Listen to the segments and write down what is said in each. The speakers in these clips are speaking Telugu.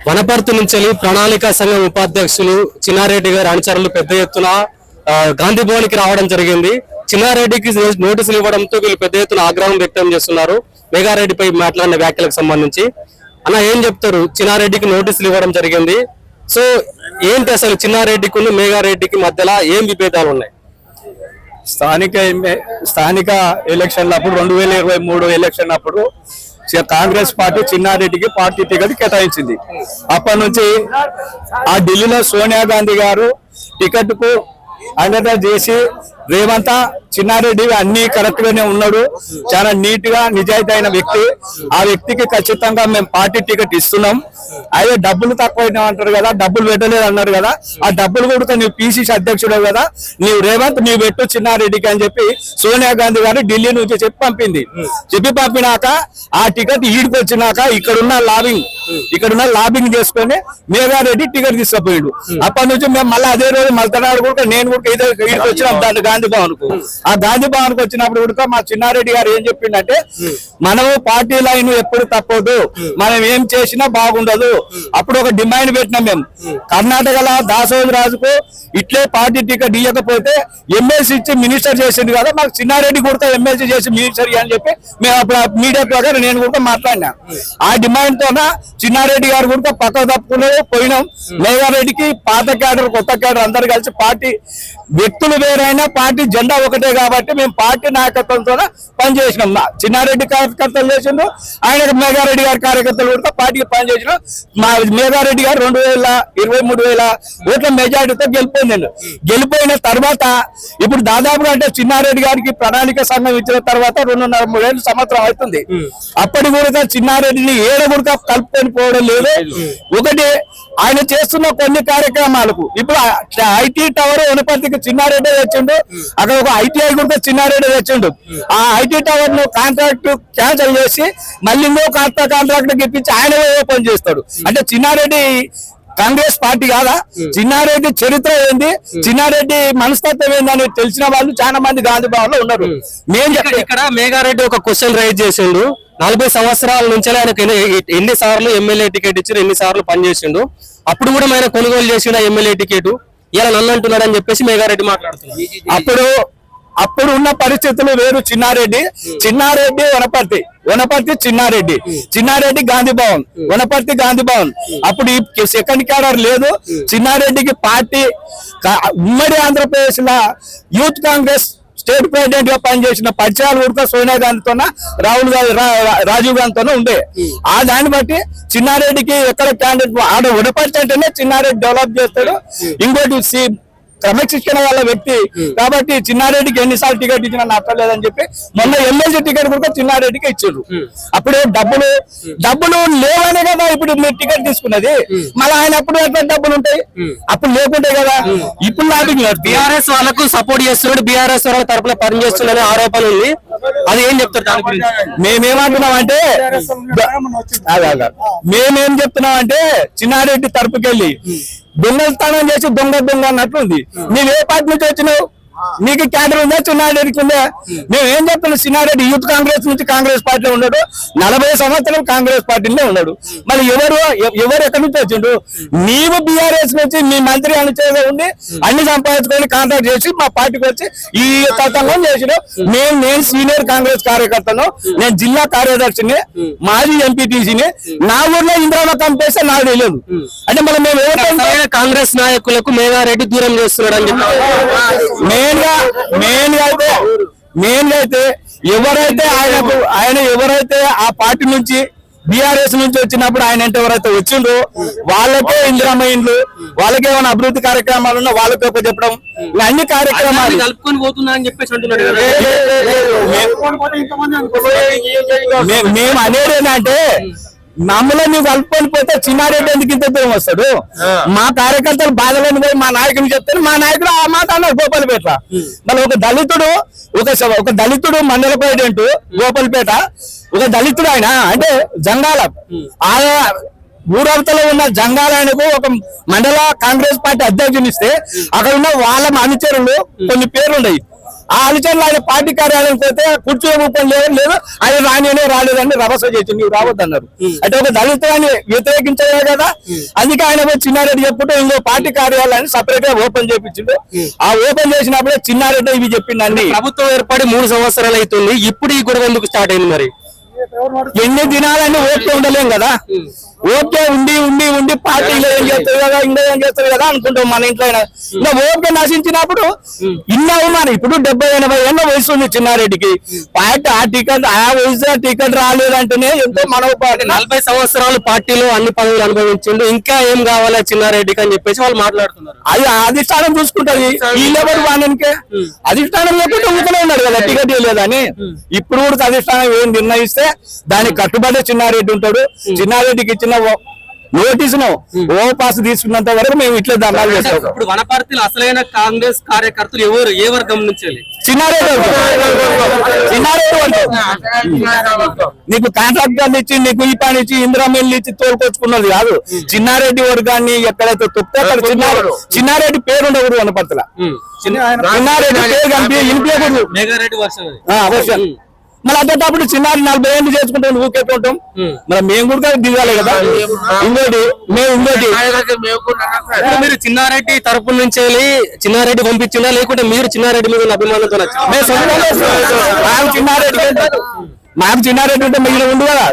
వనపర్తి నుంచి ప్రణాళిక సంఘం ఉపాధ్యక్షులు చిన్నారెడ్డి గారి అనుచరులు పెద్ద ఎత్తున గాంధీ భవన్కి రావడం జరిగింది. చిన్నారెడ్డికి నోటీసులు ఇవ్వడంతో వీళ్ళు పెద్ద ఎత్తున ఆగ్రహం వ్యక్తం చేస్తున్నారు. మేఘారెడ్డిపై మాట్లాడిన వ్యాఖ్యలకు సంబంధించి అన్న ఏం చెప్తారు? చిన్నారెడ్డికి నోటీసులు ఇవ్వడం జరిగింది. సో ఏంటి అసలు చిన్నారెడ్డికి మేఘారెడ్డికి మధ్యలో ఏం విభేదాలు ఉన్నాయి? స్థానిక ఎలక్షన్ల అప్పుడు 2023 ఎలక్షన్ అప్పుడు కాంగ్రెస్ పార్టీ చిన్నారెడ్డికి పార్టీ టికెట్ కేటాయించింది. అప్పటి నుంచి ఆ ఢిల్లీలో సోనియా గాంధీ గారు టికెట్ కు అండర్ చేసి రేవంత్ చిన్నారెడ్డి అన్ని కరెక్ట్ గానే ఉన్నాడు, చాలా నీట్ గా నిజాయితీ అయిన వ్యక్తి. ఆ వ్యక్తికి ఖచ్చితంగా మేము పార్టీ టికెట్ ఇస్తున్నాం. అదే డబ్బులు తక్కువ అంటారు కదా, డబ్బులు పెట్టలేదు అన్నారు కదా, ఆ డబ్బులు కూడా నీవు పిసిసి అధ్యక్షుడు కదా, నీవు రేవంత్ నీవు పెట్టు చిన్నారెడ్డికి అని చెప్పి సోనియా గాంధీ గారు ఢిల్లీ నుంచి చెప్పి పంపినాక ఆ టికెట్ ఈడికి వచ్చినాక ఇక్కడున్న లాబింగ్ చేసుకొని మేఘారెడ్డి టికెట్ తీసుకుపోయాడు. అప్పటి నుంచి మేము మళ్ళీ అదే రోజు మల్తనాడు కూడా నేను కూడా ఈడికి వచ్చినాం గాంధీ భవన్ కు. ఆ గాంధీ భవన్ కు వచ్చినప్పుడు కూడా మా చిన్నారెడ్డి గారు ఏం చెప్పిండంటే, మనము పార్టీ లైన్ ఎప్పుడు తప్పదు, మనం ఏం చేసినా బాగుండదు. అప్పుడు ఒక డిమాండ్ పెట్టినాం మేము, కర్ణాటకలో దాసోజు రాజుకు ఇట్లే పార్టీ టికెట్ ఇవ్వకపోతే ఎమ్మెల్సీ ఇచ్చి మినిస్టర్ చేసింది కదా, మాకు చిన్నారెడ్డి కూడా ఎమ్మెల్సీ చేసి మినిస్టర్ అని చెప్పి మేము అప్పుడు మీడియా ద్వారా నేను కూడా మాట్లాడినా. ఆ డిమాండ్ తోన చిన్నారెడ్డి గారు కూడా పక్క తప్పుకునే పోయినాం. మేఘారెడ్డికి పాత క్యాడర్ కొత్త క్యాడర్ అందరు కలిసి పార్టీ వ్యక్తులు వేరైనా పార్టీ జెండా ఒకటే కాబట్టి మేము పార్టీ నాయకత్వంతో పనిచేసినాం. చిన్నారెడ్డి కార్యకర్తలు చేసిండు, ఆయన మేఘారెడ్డి గారి కార్యకర్తలు కూడా పార్టీకి పనిచేసినాం. మా మేఘారెడ్డి గారు 23,000 ఓట్ల మెజార్టీతో గెలిపోయిన తర్వాత ఇప్పుడు దాదాపుగా అంటే చిన్నారెడ్డి గారికి ప్రణాళిక సంఘం ఇచ్చిన తర్వాత 2.5-3 సంవత్సరం అవుతుంది. అప్పటి కూడా చిన్నారెడ్డిని ఏడగుడిగా కలుపుకొని పోవడం లేదు. ఒకటి ఆయన చేస్తున్న కొన్ని కార్యక్రమాలకు ఇప్పుడు ఐటీ టవర్ వనపర్తికి చిన్నారెడ్డి తెచ్చిండు, అక్కడ ఒక ఐటీఐ కూడా చిన్నారెడ్డి తెచ్చిండు. ఆ ఐటీ టవర్ ను కాంట్రాక్ట్ క్యాన్సిల్ చేసి మళ్ళీ ఇంకో కాంట్రాక్ట్ ఇప్పించి ఆయన ఓపెన్ చేస్తాడు. అంటే చిన్నారెడ్డి కాంగ్రెస్ పార్టీ కాదా? చిన్నారెడ్డి చరిత్ర ఏంది, చిన్నారెడ్డి మనస్తత్వం ఏందని తెలిసిన వాళ్ళు చాలా మంది గాంధీ భవన్ లో ఉన్నారు. ఇక్కడ మేఘారెడ్డి ఒక క్వశ్చన్ రైజ్ చేసిండు, 40 సంవత్సరాల నుంచి ఆయనకు ఎన్నిసార్లు ఎమ్మెల్యే టికెట్ ఇచ్చి ఎన్నిసార్లు పనిచేసిండు, అప్పుడు కూడా ఆయన కొనుగోలు చేసిన ఎమ్మెల్యే టికెట్ ఇలా నన్ను అంటున్నాడు అని చెప్పేసి మేఘారెడ్డి మాట్లాడుతున్నాడు. అప్పుడు ఉన్న పరిస్థితులు వేరు. చిన్నారెడ్డి వనపర్తి చిన్నారెడ్డి గాంధీ భవన్, వనపర్తి గాంధీ భవన్. అప్పుడు ఈ సెకండ్ క్యాడర్ లేదు. చిన్నారెడ్డికి పార్టీ ఉమ్మడి ఆంధ్రప్రదేశ్ లో యూత్ కాంగ్రెస్ స్టేట్ ప్రెసిడెంట్ గా పనిచేసిన పరిచయాలు కూడా సోనియా గాంధీతో రాజీవ్ గాంధీతోనే ఉండే. ఆ దాన్ని బట్టి చిన్నారెడ్డికి ఎక్కడ క్యాండిడేట్ ఆడ వనపర్తి అంటేనే చిన్నారెడ్డి డెవలప్ చేస్తాడు. ఇంకోటి క్రమశిక్షణ వాళ్ళ వ్యక్తి కాబట్టి చిన్నారెడ్డికి ఎన్నిసార్లు టికెట్ ఇచ్చినా నచ్చలేదని చెప్పి మొన్న ఎమ్మెల్సీ టికెట్ కూడా చిన్నారెడ్డికి ఇచ్చారు. అప్పుడు డబ్బులు లేవనే కదా ఇప్పుడు మీరు టికెట్ తీసుకున్నది. మళ్ళీ ఆయన అప్పుడు ఎట్లా డబ్బులు ఉంటాయి, అప్పుడు లేకుంటాయి కదా. ఇప్పుడు బీఆర్ఎస్ వాళ్ళకు సపోర్ట్ చేస్తున్నాడు, బీఆర్ఎస్ వాళ్ళ తరపున పనిచేస్తుందనే ఆరోపణ ఉంది. అది ఏం చెప్తారు దాని గురించి? మేమేం చెప్తున్నామంటే చిన్నారెడ్డి తరపుకెళ్ళి దొంగస్థానం చేసి దొంగ అన్నట్లుంది. నీవే పార్టీ నుంచి వచ్చినావు, నీకు క్యాడర్ ఉందా? చిన్నారెడ్డికి ఉందా? మేము ఏం చెప్తున్నాం, చిన్నారెడ్డి యూత్ కాంగ్రెస్ నుంచి కాంగ్రెస్ పార్టీలో ఉన్నాడు, 40 సంవత్సరాలు కాంగ్రెస్ పార్టీలో ఉన్నాడు. మరి ఎవరు ఎక్కడి నుంచి వచ్చిండు? నీవు బీఆర్ఎస్ నుంచి మీ మంత్రి అనుచరుగా ఉండి అన్ని సంపాదించుకొని కాంట్రాక్ట్ చేసి మా పార్టీకి వచ్చి ఈ తతంగం చేసినావు. నేను సీనియర్ కాంగ్రెస్ కార్యకర్తను, నేను జిల్లా కార్యదర్శిని, మాజీ ఎంపీటీసీని. నా ఊర్లో ఇంద్రామ కంపేస్తే నాకు తెలియదు. అంటే మళ్ళీ మేము కాంగ్రెస్ నాయకులకు మేఘారెడ్డి దూరం చేస్తున్నాడు అని చెప్పి మెయిన్ గా అయితే ఎవరైతే ఆ పార్టీ నుంచి బీఆర్ఎస్ నుంచి వచ్చినప్పుడు ఆయన అంటే ఎవరైతే వచ్చిండ్రో వాళ్ళకే ఇందిరమ్మ ఇండ్లు, వాళ్ళకే ఏమైనా అభివృద్ధి కార్యక్రమాలు ఉన్నా వాళ్ళకే చెప్పడం, అన్ని కార్యక్రమాలు కలుపుకొని పోతున్నా అని చెప్పేసి అంటున్నాడు. మేము అనేది ఏంటంటే మమ్మల్ని నువ్వు కలుపుకొని పోతే చిన్నారెడ్డి ఎందుకు ఇంత దూరం వస్తాడు? మా కార్యకర్తలు బాధలను పోయి మా నాయకుని చెప్తారు, మా నాయకుడు ఆ మాట అన్నారు గోపాలపేట. మరి ఒక దళితుడు మండల ప్రెసిడెంట్ గోపాలపేట, ఒక దళితుడు ఆయన అంటే జంగాల ఆయా ఊరవతలో ఉన్న జంగాల ఆయనకు ఒక మండల కాంగ్రెస్ పార్టీ అధ్యక్షుని ఇస్తే అక్కడ ఉన్న వాళ్ళ అనుచరులు కొన్ని పేర్లు ఉన్నాయి. ఆ ఆలోచనలు ఆయన పార్టీ కార్యాలయం పోతే కూర్చో కూర్చొని లేదు ఆయన రాలేదని రభస చేసి నీవు రావద్దన్నారు. అంటే ఒక దళితులని వ్యతిరేకించలే కదా, అందుకే ఆయన పోయి చిన్నారెడ్డి చెప్పుకుంటే ఇంకో పార్టీ కార్యాలయాన్ని సపరేట్ గా ఓపెన్ చేయించిండు. ఆ ఓపెన్ చేసినప్పుడే చిన్నారెడ్డి ఇవి చెప్పిండండి. ప్రభుత్వం ఏర్పడి 3 సంవత్సరాలు అవుతుంది, ఇప్పుడు ఈ గొడవ ఎందుకు స్టార్ట్ అయింది మరి? ఎన్ని దినాలని ఓకే ఉండలేం కదా, ఓకే ఉండి పార్టీలో ఏం చేస్తారు కదా, ఇంకా ఏం చేస్తారు కదా అనుకుంటాం మన ఇంట్లో. ఇంకా ఓకే నశించినప్పుడు ఇన్నా ఉన్నారు. ఇప్పుడు 70-80 ఏళ్ళ వయసు ఉంది చిన్నారెడ్డికి. పార్టీ ఆ వయసు టికెట్ రాలేదంటేనే ఎంతో మనోపాధి. 40 సంవత్సరాలు పార్టీలో అన్ని పదవులు అనుభవించిండు, ఇంకా ఏం కావాలా చిన్నారెడ్డికి అని చెప్పేసి వాళ్ళు మాట్లాడుతున్నారు. అది అధిష్టానం చూసుకుంటది, వీళ్ళెవరు వానికి అధిష్టానం లేకుండా ఊకనే ఉన్నాడు కదా టికెట్ లేదని. ఇప్పుడు కూడా అధిష్టానం ఏం నిర్ణయిస్తే దానికి కట్టుబడి చిన్నారెడ్డి ఉంటాడు. చిన్నారెడ్డికి ఇచ్చిన నోటీసును ఓ పాస్ తీసుకున్నంత వరకు మేము ఇట్లా దండాలు చేస్తాం. ఇప్పుడు వనపర్తిలో అసలైన కాంగ్రెస్ కార్యకర్తలు ఏ వర్గం నుంచి? చిన్నారెడ్డి నీకు కాంట్రాక్టర్లు ఇచ్చి నీకు ఈ పని ఇచ్చి ఇందిరామిల్లు ఇచ్చి తోలుకొచ్చుకున్నది కాదు. చిన్నారెడ్డి వర్గాన్ని ఎక్కడైతే తొక్కితే అక్కడ చిన్నారెడ్డి పేరు ఉండకూడదు వనపర్తిలో. చిన్నారెడ్డి పేరు కనిపి ఇంట్లో మేఘారెడ్డి వర్షం. మళ్ళీ అదేటప్పుడు చిన్నారి 40 ఏళ్ళు చేసుకుంటాం ఊకేటుంటాం. మరి మేము కూడా దిగాలి కదా. ఇంకోటి మీరు చిన్నారెడ్డి తరపు నుంచి వెళ్ళి చిన్నారెడ్డి పంపించిందా, లేకుంటే మీరు చిన్నారెడ్డి మీద ఉన్న అభిమానంతో నాకు చిన్నారెడ్డి ఉంటే మిగిలిన ఉండు కదా.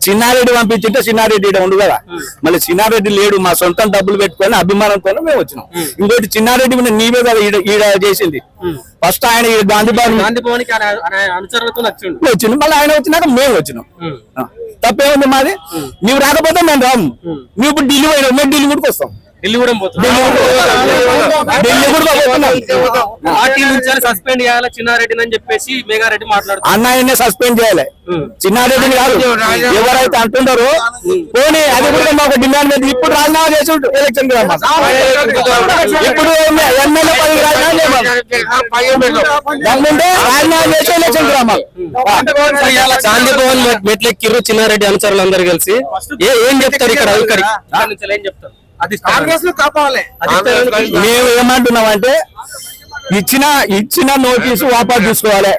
చిన్నారెడ్డి పంపించింటే చిన్నారెడ్డి ఉండు కదా. మళ్ళీ చిన్నారెడ్డి లేడు, మా సొంతం డబ్బులు పెట్టుకొని అభిమానంతో మేము వచ్చినాం. ఇంకోటి చిన్నారెడ్డి మీద నీవే కదా ఈడ చేసింది. ఫస్ట్ ఆయన గాంధీ భవన్ వచ్చిండు, మళ్ళీ ఆయన వచ్చినాక మేము వచ్చినాం. తప్పేముంది మాది? నువ్వు రాకపోతే మేము రాము. నువ్వు ఇప్పుడు ఢిల్లీ పోయినావు, మేము ఢిల్లీ కూడా వస్తాం. ఢిల్లీ కూడా సస్పెండ్ చేయాలి చిన్నారెడ్డి అని చెప్పేసి మేఘారెడ్డి మాట్లాడుతున్నారు. అన్నయ్యనే సస్పెండ్ చేయాలి, చిన్నారెడ్డిని కాదు. ఎవరైతే అంటున్నారో పోనీ అది కూడా మాకు డిమాండ్ మీద. ఇప్పుడు రాజీనామా చేసి ఎలక్షన్ ఇప్పుడు ఎమ్మెల్యే పదవి రాజీనామా చేసి ఎలక్షన్ గ్రామాలు. గాంధీ భవన్ మెట్లెక్కిర్రు చిన్నారెడ్డి అనుచరులు అందరు కలిసి ఏం చెప్తారు ఇక్కడ? ఏం చెప్తారు? మేము ఏమంటున్నామంటే ఇచ్చిన నోటీసు వాపస్ తీసుకోవాలి,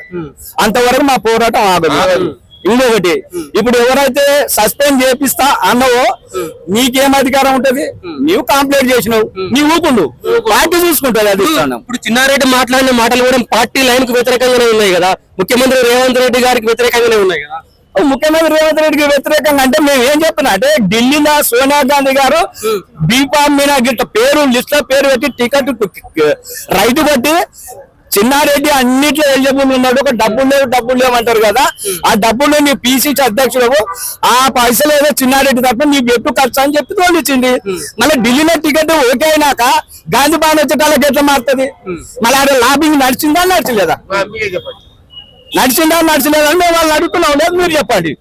అంతవరకు మా పోరాటం ఆగదు. ఇంకొకటి, ఇప్పుడు ఎవరైతే సస్పెండ్ చేపిస్తా అన్నావో నీకేం అధికారం ఉంటది? నీవు కంప్లైంట్ చేసినావు, నీ ఊపుండు, పార్టీ చూసుకుంటుంది అది. ఇప్పుడు చిన్నారెడ్డి మాట్లాడిన మాటలు కూడా పార్టీ లైన్ కు వ్యతిరేకంగానే ఉన్నాయి కదా, ముఖ్యమంత్రి రేవంత్ రెడ్డి గారికి వ్యతిరేకంగానే ఉన్నాయి కదా. ముఖ్యమంత్రి రేవంత్ రెడ్డికి వ్యతిరేకంగా అంటే మేము ఏం చెప్తున్నా అంటే, ఢిల్లీలో సోనియా గాంధీ గారు బీఫామ్ మీద గిట్ట పేరు లిస్ట్ లో పేరు పెట్టి టికెట్ రైతు బట్టి చిన్నారెడ్డి అన్నిట్లో ఎలిజిబుల్ ఉన్నాడు. ఒక డబ్బులు లేవంటారు కదా, ఆ డబ్బులు నీ పిసిసి అధ్యక్షుడు ఆ పైసలు ఏదో చిన్నారెడ్డి తప్ప నీ పెట్టు ఖర్చు అని చెప్పి తోలిచ్చింది. మళ్ళీ ఢిల్లీలో టికెట్ ఓకే అయినాక గాంధీ భవన్ వచ్చేటాలకు ఎట్లా మారుతుంది? మళ్ళీ ఆడ లాబింగ్ నడిచిందా నడిచలేదా? నడిచిందా నడిచలేదని మేము వాళ్ళు అడుగుతున్నాం లేదు, మీరు చెప్పండి.